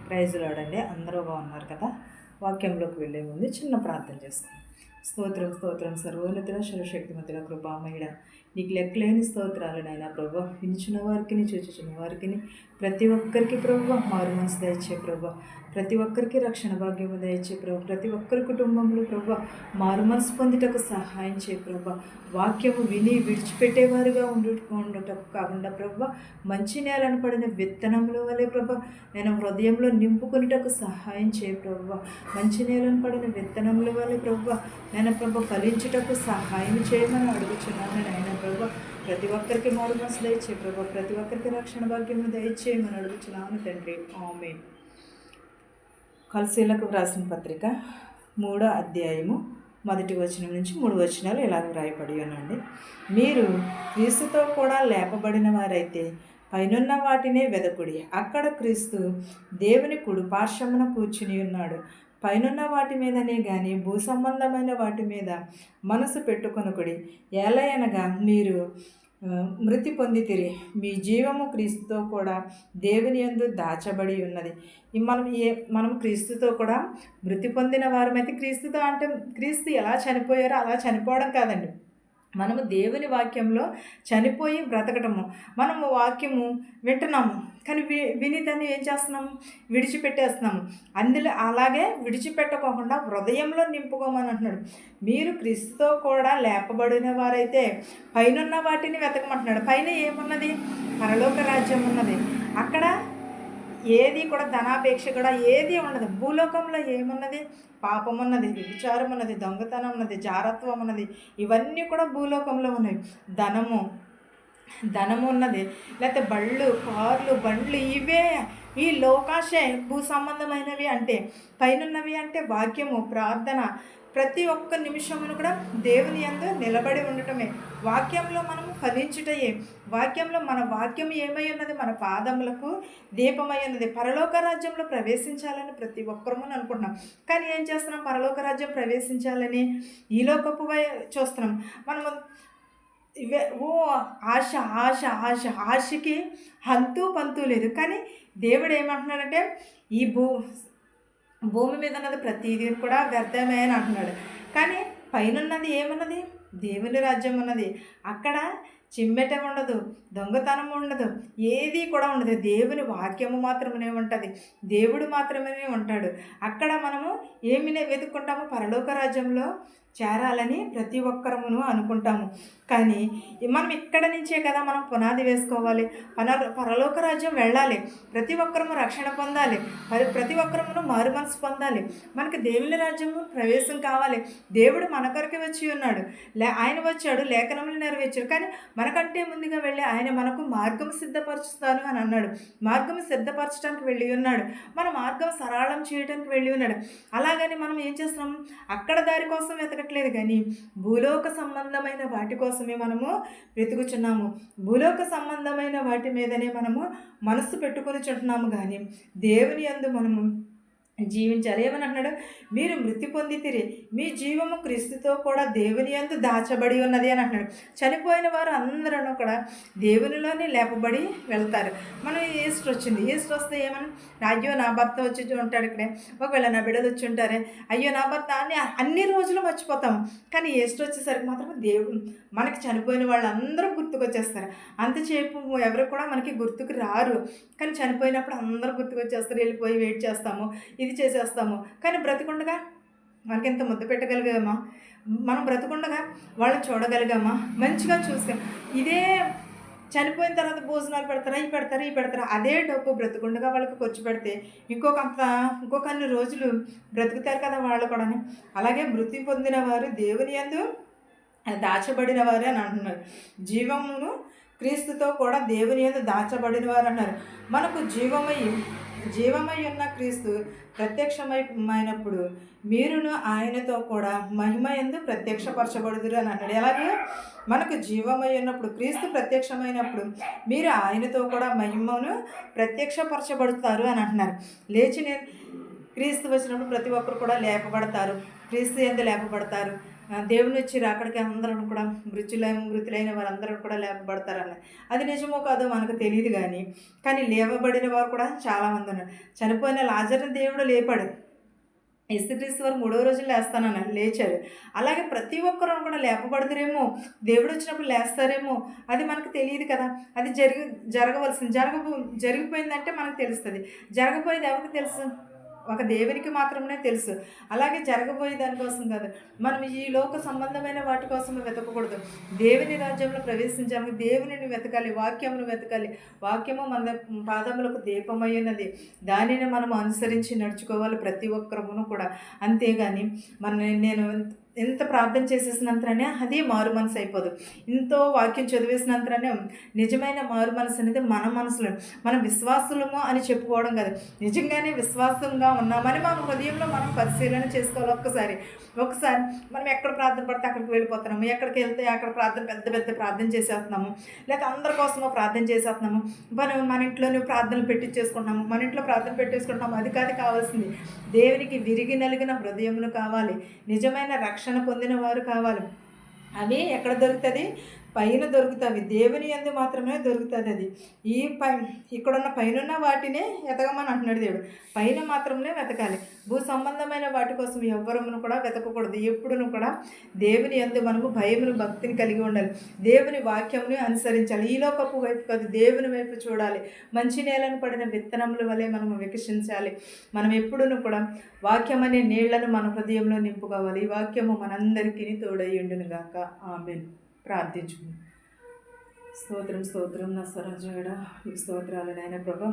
Praise lord. అందరూ బాగున్నారు కదా. వాక్యంలోకి వెళ్ళే ముందు చిన్న ప్రార్థన చేసుకుందాం. స్తోత్రం స్తోత్రం సర్వోన్నతుల సర్వశక్తిమంతుల కృపామయుడ, నీకు లెక్కలేని స్తోత్రాలు నాయన ప్రభు. వినిచిన వారికి చూచుచున్న వారికి ప్రతి ఒక్కరికి ప్రభు మారు మనసు దయచే ప్రభు. ప్రతి ఒక్కరికి రక్షణ భాగ్యము దయచే ప్రభు. ప్రతి ఒక్కరి కుటుంబంలో ప్రభు మారు మనసు పొందుటకు సహాయం చే ప్రభు. వాక్యము విని విడిచిపెట్టేవారుగా ఉండటకు కాకుండా ప్రభు మంచి నేలను పడిన విత్తనముల వలె ప్రభు నేను హృదయంలో నింపుకునేటకు సహాయం చే ప్రభు. మంచి నేలను పడిన విత్తనముల వలె ప్రభు నేను ప్రభు ఫలించుటకు సహాయం చేయమని అడుగుచున్నాను నాయన ప్రభు. ప్రతి ఒక్కరికి మారు మనసు దయచే ప్రభు. ప్రతి ఒక్కరికి రక్షణ భాగ్యము దయచేయమని అడుగుచున్నాను తండ్రి. ఆమేన్. కొలస్సీలకు వ్రాసిన పత్రిక 3వ అధ్యాయము 1వ వచనం నుంచి 3 వచనాలు ఇలాగ వ్రాయబడి ఉన్నాయండి. మీరు క్రీస్తుతో కూడా లేపబడిన వారైతే పైనున్న వాటినే వెదకుడి, అక్కడ క్రీస్తు దేవుని కుడి పార్శ్వమున కూర్చుని ఉన్నాడు. పైనున్న వాటి మీదనే కానీ భూ సంబంధమైన వాటి మీద మనసు పెట్టుకొనుకుడి. ఏలయనగా మీరు మృతి పొందితిరి, మీ జీవము క్రీస్తుతో కూడా దేవుని యందు దాచబడి ఉన్నది. మనం క్రీస్తుతో కూడా మృతి పొందిన వారమైతే, క్రీస్తుతో అంటే క్రీస్తు ఎలా చనిపోయారో అలా చనిపోవడం కాదండి, మనము దేవుని వాక్యంలో చనిపోయి బ్రతకటము. మనము వాక్యము వింటున్నాము కానీ విని దాన్ని ఏం చేస్తున్నాము, విడిచిపెట్టేస్తున్నాము. అందులో అలాగే విడిచిపెట్టకోకుండా హృదయంలో నింపుకోమని అంటున్నాడు. మీరు క్రీస్తుతో కూడా లేపబడిన వారైతే పైనున్న వాటిని వెతకమంటున్నాడు. పైన ఏమున్నది? పరలోక రాజ్యం ఉన్నది. అక్కడ ఏది కూడా ధనాపేక్ష కూడా ఏది ఉండదు. భూలోకంలో ఏమున్నది? పాపం ఉన్నది, వ్యభిచారం ఉన్నది, దొంగతనం ఉన్నది, జారత్వం ఉన్నది. ఇవన్నీ కూడా భూలోకంలో ఉన్నాయి. ధనము ఉన్నది, లేకపోతే బళ్ళు, కార్లు, బండ్లు, ఇవే ఈ లోకాశే భూ సంబంధమైనవి. అంటే పైనున్నవి అంటే వాక్యము, ప్రార్థన, ప్రతి ఒక్క నిమిషమును కూడా దేవుని యందు నిలబడి ఉండటమే. వాక్యంలో మనము ఫలించుటయే. వాక్యంలో మన వాక్యం ఏమై ఉన్నది? మన పాదములకు దీపమై ఉన్నది. పరలోక రాజ్యంలో ప్రవేశించాలని ప్రతి ఒక్కరము అనుకుంటున్నాం. కానీ ఏం చేస్తున్నాం? పరలోక రాజ్యం ప్రవేశించాలని ఈ లోకపు చూస్తున్నాం. మనము ఇవే ఆశ ఆశ ఆశ ఆశకి హంతు పంతు లేదు. కానీ దేవుడు ఏమంటున్నాడంటే ఈ భూమి మీద ఉన్నది ప్రతిదీ కూడా వ్యర్థమే అని అంటున్నాడు. కానీ పైనున్నది ఏమున్నది? దేవుని రాజ్యం ఉన్నది. అక్కడ చిమ్మెట ఉండదు, దొంగతనం ఉండదు, ఏది కూడా ఉండదు. దేవుని వాక్యము మాత్రమే ఉంటుంది, దేవుడు మాత్రమే ఉంటాడు. అక్కడ మనము ఏమి వెతుక్కుంటాము? పరలోక రాజ్యంలో చేరాలని ప్రతి ఒక్కరమును అనుకుంటాము. కానీ మనం ఇక్కడ నుంచే కదా మనం పునాది వేసుకోవాలి. పరలోక రాజ్యం వెళ్ళాలి, ప్రతి ఒక్కరము రక్షణ పొందాలి, ప్రతి ఒక్కరమును మారు మనసు పొందాలి. మనకి దేవుని రాజ్యము ప్రవేశం కావాలి. దేవుడు మన కొరకు వచ్చి ఉన్నాడు, ఆయన వచ్చాడు, లేఖనములు నెరవేర్చాడు. కానీ మనకంటే ముందుగా వెళ్ళి ఆయన మనకు మార్గం సిద్ధపరుచుతాను అని అన్నాడు. మార్గం సిద్ధపరచడానికి వెళ్ళి ఉన్నాడు, మన మార్గం సరళం చేయడానికి వెళ్ళి ఉన్నాడు. అలాగని మనం ఏం చేస్తున్నాం? అక్కడ దారి కోసం వెతకట్లేదు, కానీ భూలోక సంబంధమైన వాటి కోసమే మనము వెతుకుచున్నాము. భూలోక సంబంధమైన వాటి మీదనే మనము మనస్సు పెట్టుకొని చుంటున్నాము. కానీ దేవుని యందు మనము జీవించాలి. ఏమని అంటున్నాడు? మీరు మృతి పొందితిరి, మీ జీవము క్రీస్తుతో కూడా దేవుని యందు దాచబడి ఉన్నది అని అంటున్నాడు. చనిపోయిన వారు అందరూ కూడా దేవునిలోనే లేపబడి వెళ్తారు. మనం ఈస్ట్ వచ్చింది, ఈస్ట్ వస్తే ఏమని? అయ్యో నా భర్త వచ్చి ఉంటాడు ఇక్కడే, ఒకవేళ నా బిడ్డలు వచ్చి ఉంటారే, అయ్యో నా భర్త అని అన్ని రోజులు మర్చిపోతాము. కానీ ఈస్ట్ వచ్చేసరికి మాత్రం దేవుడు మనకి చనిపోయిన వాళ్ళందరూ గుర్తుకొచ్చేస్తారు. అంతసేపు ఎవరు కూడా మనకి గుర్తుకు రారు, కానీ చనిపోయినప్పుడు అందరూ గుర్తుకొచ్చేస్తారు. వెళ్ళిపోయి వెయిట్ చేస్తాము, ఇది చేసేస్తాము. కానీ బ్రతికుండగా మనకింత ముద్ద పెట్టగలిగామా? మనం బ్రతికుండగా వాళ్ళని చూడగలిగామా? మంచిగా చూసుకో. ఇదే చనిపోయిన తర్వాత భోజనాలు పెడతారా, అదే డబ్బు బ్రతికుండగా వాళ్ళకి ఖర్చు పెడితే ఇంకొక అన్ని రోజులు బ్రతుకుతారు కదా వాళ్ళు కూడా. అలాగే మృతి పొందిన వారు దేవుని యందు దాచబడిన వారు అని అంటున్నారు. జీవమును క్రీస్తుతో కూడా దేవుని యందు దాచబడిన వారు అన్నారు. మనకు జీవమై ఉన్న క్రీస్తు ప్రత్యక్షమైనప్పుడు మీరును ఆయనతో కూడా మహిమ యందు ప్రత్యక్షపరచబడుదురు అని అన్నాడు. అలాగే మనకు జీవమై ఉన్నప్పుడు, క్రీస్తు ప్రత్యక్షమైనప్పుడు మీరు ఆయనతో కూడా మహిమను ప్రత్యక్షపరచబడుతారు అని అంటున్నారు. క్రీస్తు వచ్చినప్పుడు ప్రతి ఒక్కరు కూడా లేపబడతారు, క్రీస్తు యందు లేపబడతారు. దేవుని వచ్చి రాకడికి అందరం కూడా మృతులైన వారందరూ కూడా లేపబడతారని. అది నిజమో కాదో మనకు తెలియదు కానీ లేవబడిన వారు కూడా చాలామంది ఉన్నారు. చనిపోయిన లాజర్ని దేవుడు లేపాడు. యేసుక్రీస్తు వారు 3వ రోజు లేస్తానన్నారు, లేచాడు. అలాగే ప్రతి ఒక్కరూ కూడా లేపబడదురేమో, దేవుడు వచ్చినప్పుడు లేస్తారేమో, అది మనకు తెలియదు కదా. అది జరగవలసింది జరిగిపోయిందంటే మనకు తెలుస్తుంది. జరగబోయేది ఎవరికి తెలుసు? ఒక దేవునికి మాత్రమే తెలుసు. అలాగే జరగబోయే దానికోసం కాదు, మనం ఈ లోక సంబంధమైన వాటి కోసం వెతకకూడదు. దేవుని రాజ్యంలో ప్రవేశించాలి, దేవునిని వెతకాలి, వాక్యమును వెతకాలి. వాక్యము మన పాదములకు దీపమైనది, దానిని మనం అనుసరించి నడుచుకోవాలి ప్రతి ఒక్కరమును కూడా. అంతేగాని నేను ఎంత ప్రార్థన చేసేసినంతనే అది మారు మనసు అయిపోదు. ఎంతో వాక్యం చదివేసినంతనే నిజమైన మారు మనసు అనేది మన మనసులో, మనం విశ్వాసులము అని చెప్పుకోవడం కాదు, నిజంగానే విశ్వాసంగా ఉన్నామని మన హృదయంలో మనం పరిశీలన చేసుకోవాలి. ఒకసారి మనం ఎక్కడ ప్రార్థన పడితే అక్కడికి వెళ్ళిపోతున్నాము, ఎక్కడికి వెళ్తే అక్కడ పెద్ద ప్రార్థన చేసేస్తున్నాము, లేకపోతే అందరి కోసమో ప్రార్థన చేసేస్తున్నాము. మన ఇంట్లోనే ప్రార్థనలు పెట్టేసుకుంటున్నాము. అది కాదు కావాల్సింది. దేవునికి విరిగి నలిగిన హృదయమును కావాలి, నిజమైన రక్షణ పొందిన వారు కావాలి. అవి ఎక్కడ దొరుకుతుంది? పైన దొరుకుతుంది, దేవుని యందు మాత్రమే దొరుకుతుంది. అది ఇక్కడున్న పైన వాటినే వెతకమని అంటున్నాడు దేవుడు. పైన మాత్రమే వెతకాలి. భూ సంబంధమైన వాటి కోసం ఎవ్వరమును కూడా వెతకకూడదు. ఎప్పుడును కూడా దేవుని యందు మనము భయమును భక్తిని కలిగి ఉండాలి. దేవుని వాక్యముని అనుసరించాలి. ఈ లోకపు వైపు కాదు, దేవుని వైపు చూడాలి. మంచి నేలను పడిన విత్తనముల వలె మనము వికసించాలి. మనం ఎప్పుడును కూడా వాక్యం అనే నీళ్లను మన హృదయంలో నింపుకోవాలి. ఈ వాక్యము మనందరికీ తోడయ్యుండును గాక. ఆమేన్. ప్రార్థించుకుందాం. స్తోత్రం నా స్వరాజుడా, నీకు స్తోత్రాలు నాయన ప్రభా.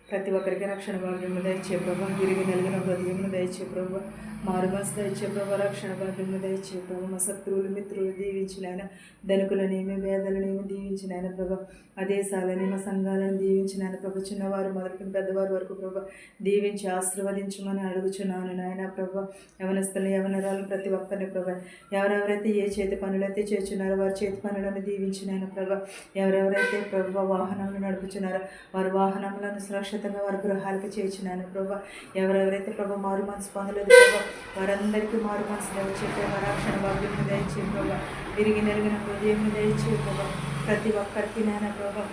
ప్రతి ఒక్కరికి రక్షణ భాగ్యము దయచే ప్రభా, విరిగి నలిగిన హృదయమును దయచే ప్రభా, మారు మనసు దయచే ప్రభా, రక్షణ భాగ్యము దయచే ప్రభా. మా శత్రువులు మిత్రులు దీవించిన ఆయన, ధనికులనేమి వేదలనేమి దీవించిన ఆయన ప్రభా, ఆ దేశాలని మా సంఘాలను దీవించిన ఆయన ప్రభా, చిన్నవారు మొదలుకొని పెద్దవారి వరకు ప్రభా దీవించి ఆశీర్వదించమని అడుగుచున్నాను నాయన ప్రభా. యవనస్తులను యవనరాలను ప్రతి ఒక్కరిని ప్రభా, ఎవరెవరైతే ఏ చేతి పనులైతే చేస్తున్నారో వారి చేతి పనులను దీవించిన ఆయన ప్రభా, ఎవరెవరైతే ప్రభా వాహనాలను నడుపుచున్నారో వారి వాహనములను సురక్షితంగా వారి గృహాలకు చేర్చినాను ప్రభా. ఎవరెవరైతే ప్రభా మారు మనసు పొందలేదు ప్రభా, వారందరికీ మారు మనసు దయచే ప్రభా, రక్షణ భాగ్యం దయచే ప్రభా, విరిగి నలిగిన హృదయం దయచే ప్రభా. ప్రతి ఒక్కరికి నాయన ప్రభా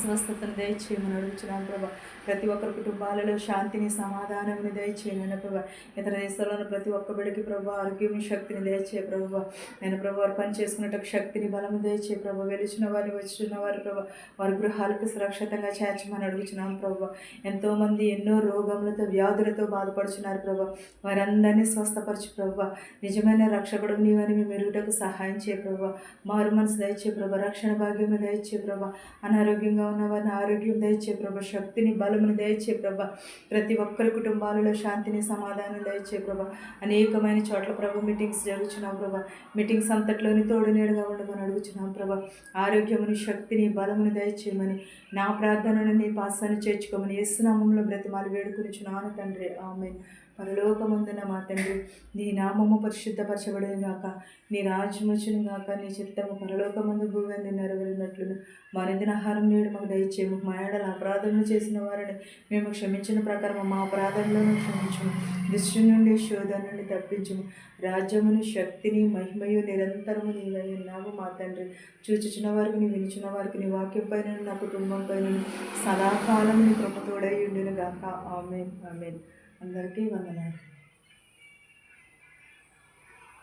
స్వస్థతను దయచేయమని అడుగుతున్నాను ప్రభా. ప్రతి ఒక్కరి కుటుంబాలలో శాంతిని సమాధానముని దయచేయను ప్రభా. ఇతర దేశాలను ప్రతి ఒక్క బిడ్డకి ప్రభా ఆరోగ్యం శక్తిని దయచే ప్రభా. నేను ప్రభా వారు పని చేసుకున్నట్టు శక్తిని బలము దయచే ప్రభా. వెలిచిన వారిని వచ్చిన వారు ప్రభా వారి గృహాలకు సురక్షితంగా చేర్చమని అడుగుతున్నాను ప్రభా. ఎంతోమంది ఎన్నో రోగములతో వ్యాధులతో బాధపడుచున్నారు ప్రభా, వారందరినీ స్వస్థపరచు ప్రభా. నిజమైన రక్షకుడు నీవని మేము మెరుగుటకు సహాయం చేయ ప్రభా. మారు మనసు దయచే ప్రభా, రక్షణ భాగ్యం దయచే ప్రభా. అనారోగ్యంగా ఉన్నవారిని ఆరోగ్యం దయచే ప్రభా, శక్తిని బలమును దయచే ప్రభా. ప్రతి ఒక్కరి కుటుంబాలలో శాంతిని సమాధానం దయచే ప్రభా. అనేకమైన చోట్ల ప్రభా మీటింగ్స్ జరుగుతున్నాం ప్రభా, మీటింగ్స్ అంతట్లోని తోడు నీడగా ఉండమని అడుగుతున్నాం ప్రభా. ఆరోగ్యముని శక్తిని బలమును దయచేయమని నా ప్రార్థనను నీ పాసాన్ని చేర్చుకోమని యేసు నామములో బ్రతిమాలి వేడుకొనుచున్నాను తండ్రి. ఆమేన్. పరలోకమందున మా తండ్రి, నీ నామము పరిశుద్ధపరచబడిన గాక, నీ రాజ్యం వచ్చును గాక, నీ చిత్తము పరలోకమందు భూమి నెరవేరినట్లును మా నిందిన ఆహారం నేడు మాకు దయచేయము. మా ఏడల అపరాధములు చేసిన వారిని మేము క్షమించిన ప్రకారం మా అపరాధంలోనూ క్షమించము. దుష్టు నుండి శోధన నుండి తప్పించము. రాజ్యమును శక్తిని మహిమయు నిరంతరము నీవై ఉన్నావు మా తండ్రి. చూచుచున్న వారికి నీ వినిచిన వారికి నీ వాక్యం పైన నా కుటుంబం పైన సదాకాలం నీ కృప తోడై ఉండును గాక. ఆమేన్. ఆమేన్. అందరికీ వందనాలు.